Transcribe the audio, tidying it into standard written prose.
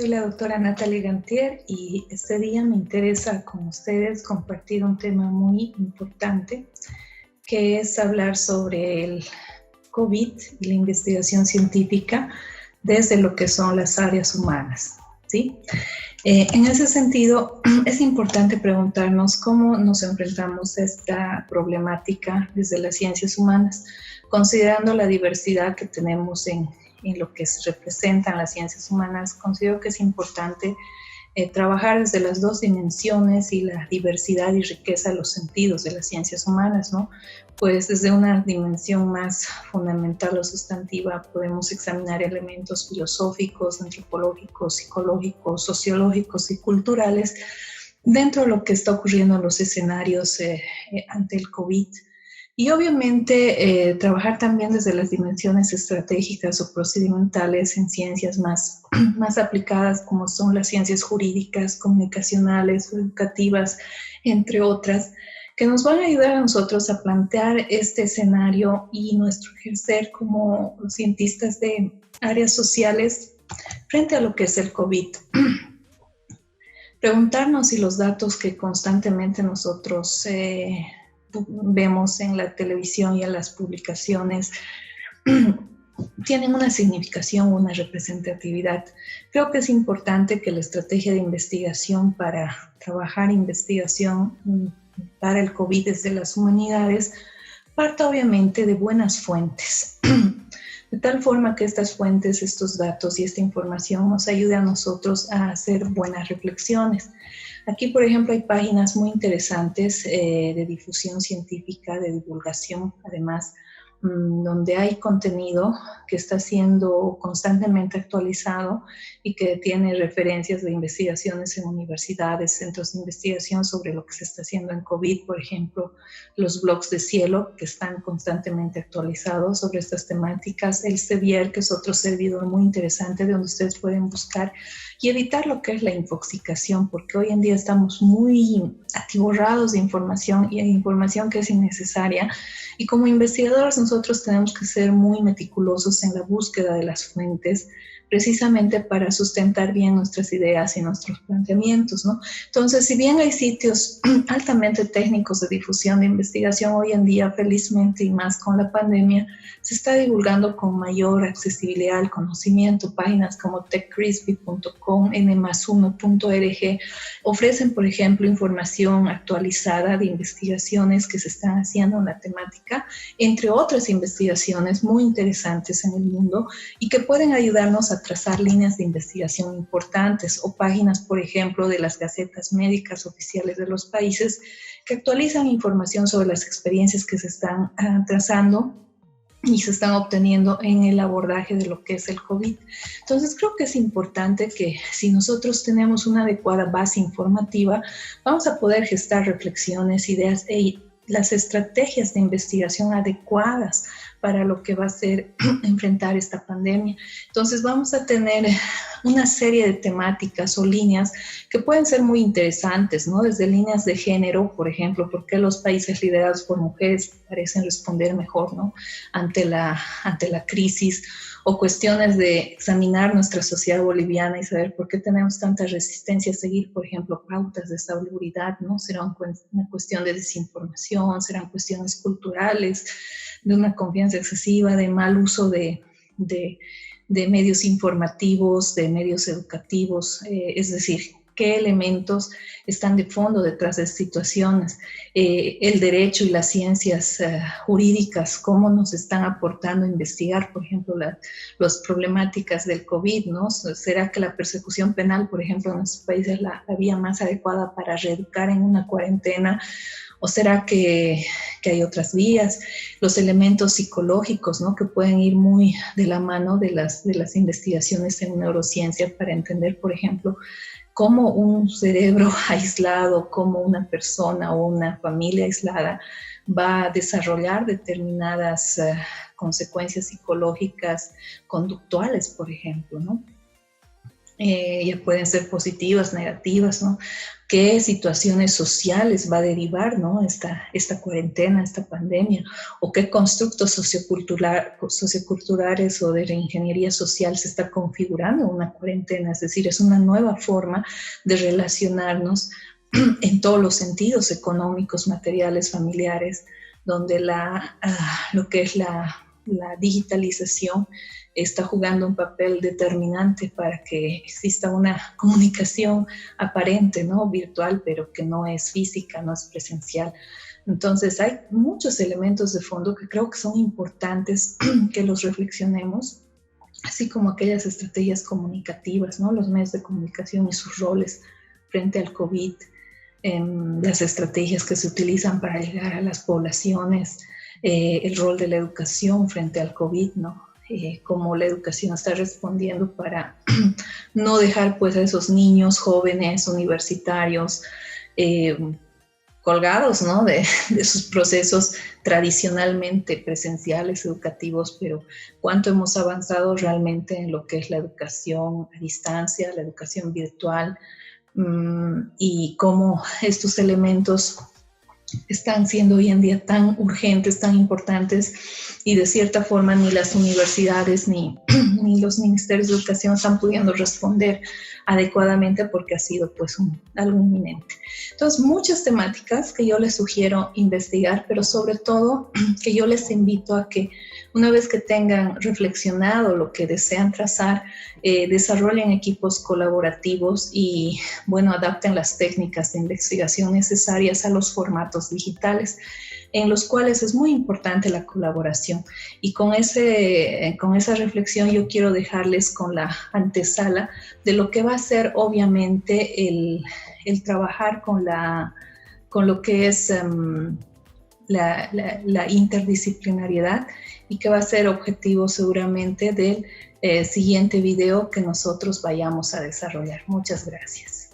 Soy la doctora Natalie Gantier y este día me interesa con ustedes compartir un tema muy importante, que es hablar sobre el COVID y la investigación científica desde lo que son las áreas humanas, ¿sí? En ese sentido, es importante preguntarnos cómo nos enfrentamos a esta problemática desde las ciencias humanas, considerando la diversidad que tenemos en lo que se representan las ciencias humanas. Considero que es importante trabajar desde las dos dimensiones y la diversidad y riqueza de los sentidos de las ciencias humanas, ¿no? Pues desde una dimensión más fundamental o sustantiva podemos examinar elementos filosóficos, antropológicos, psicológicos, sociológicos y culturales dentro de lo que está ocurriendo en los escenarios ante el COVID. Y obviamente trabajar también desde las dimensiones estratégicas o procedimentales en ciencias más aplicadas, como son las ciencias jurídicas, comunicacionales o educativas, entre otras, que nos van a ayudar a nosotros a plantear este escenario y nuestro ejercer como cientistas de áreas sociales frente a lo que es el COVID. Preguntarnos si los datos que constantemente nosotros vemos en la televisión y en las publicaciones tienen una significación, una representatividad. Creo que es importante que la estrategia de investigación para trabajar investigación para el COVID desde las humanidades parta obviamente de buenas fuentes, de tal forma que estas fuentes, estos datos y esta información nos ayude a nosotros a hacer buenas reflexiones. Aquí, por ejemplo, hay páginas muy interesantes de difusión científica, de divulgación, además, donde hay contenido que está siendo constantemente actualizado y que tiene referencias de investigaciones en universidades, centros de investigación sobre lo que se está haciendo en COVID, por ejemplo, los blogs de Cielo, que están constantemente actualizados sobre estas temáticas, el Sevier, que es otro servidor muy interesante de donde ustedes pueden buscar y evitar lo que es la infoxicación, porque hoy en día estamos muy atiborrados de información y hay información que es innecesaria. Y como investigadores nosotros tenemos que ser muy meticulosos en la búsqueda de las fuentes, precisamente para sustentar bien nuestras ideas y nuestros planteamientos, ¿no? Entonces, si bien hay sitios altamente técnicos de difusión de investigación hoy en día, felizmente y más con la pandemia, se está divulgando con mayor accesibilidad al conocimiento. Páginas como techcrisp.com, n+1.org ofrecen, por ejemplo, información actualizada de investigaciones que se están haciendo en la temática, entre otras investigaciones muy interesantes en el mundo y que pueden ayudarnos a trazar líneas de investigación importantes, o páginas, por ejemplo, de las gacetas médicas oficiales de los países que actualizan información sobre las experiencias que se están trazando y se están obteniendo en el abordaje de lo que es el COVID. Entonces creo que es importante que si nosotros tenemos una adecuada base informativa, vamos a poder gestar reflexiones, ideas y las estrategias de investigación adecuadas para lo que va a ser enfrentar esta pandemia. Entonces vamos a tener una serie de temáticas o líneas que pueden ser muy interesantes, ¿no? Desde líneas de género, por ejemplo, por qué los países liderados por mujeres parecen responder mejor, ¿no? ante la crisis, o cuestiones de examinar nuestra sociedad boliviana y saber por qué tenemos tanta resistencia a seguir, por ejemplo, pautas de salubridad, ¿no? ¿Será una cuestión de desinformación? ¿Serán cuestiones culturales, de una confianza excesiva, de mal uso de medios informativos, de medios educativos? Es decir, ¿qué elementos están de fondo detrás de situaciones? El derecho y las ciencias jurídicas, ¿cómo nos están aportando a investigar, por ejemplo, las problemáticas del COVID, ¿no? ¿Será que la persecución penal, por ejemplo, en nuestros países es la vía más adecuada para reeducar en una cuarentena? ¿O será que hay otras vías? Los elementos psicológicos, ¿no? Que pueden ir muy de la mano de las investigaciones en neurociencia para entender, por ejemplo, cómo un cerebro aislado, cómo una persona o una familia aislada va a desarrollar determinadas consecuencias psicológicas, conductuales, por ejemplo, ¿no? Ya pueden ser positivas, negativas, ¿no? ¿Qué situaciones sociales va a derivar, ¿no? Esta cuarentena, esta pandemia, o qué constructos socioculturales o de la ingeniería social se está configurando una cuarentena, es decir, es una nueva forma de relacionarnos en todos los sentidos económicos, materiales, familiares, donde lo que es la digitalización está jugando un papel determinante para que exista una comunicación aparente, ¿no? Virtual, pero que no es física, no es presencial. Entonces hay muchos elementos de fondo que creo que son importantes que los reflexionemos, así como aquellas estrategias comunicativas, ¿no? Los medios de comunicación y sus roles frente al COVID, las estrategias que se utilizan para llegar a las poblaciones, el rol de la educación frente al COVID, ¿no? Cómo la educación está respondiendo para no dejar pues a esos niños, jóvenes, universitarios, colgados, ¿no? de sus procesos tradicionalmente presenciales, educativos, pero cuánto hemos avanzado realmente en lo que es la educación a distancia, la educación virtual, y cómo estos elementos están siendo hoy en día tan urgentes, tan importantes, y de cierta forma ni las universidades ni los ministerios de educación están pudiendo responder adecuadamente porque ha sido pues algo inminente. Entonces, muchas temáticas que yo les sugiero investigar, pero sobre todo que yo les invito a que una vez que tengan reflexionado lo que desean trazar, desarrollen equipos colaborativos y, bueno, adapten las técnicas de investigación necesarias a los formatos digitales, en los cuales es muy importante la colaboración. Y con esa reflexión yo quiero dejarles con la antesala de lo que va a ser obviamente el trabajar con lo que es la interdisciplinariedad, y que va a ser objetivo seguramente del siguiente video que nosotros vayamos a desarrollar. Muchas gracias.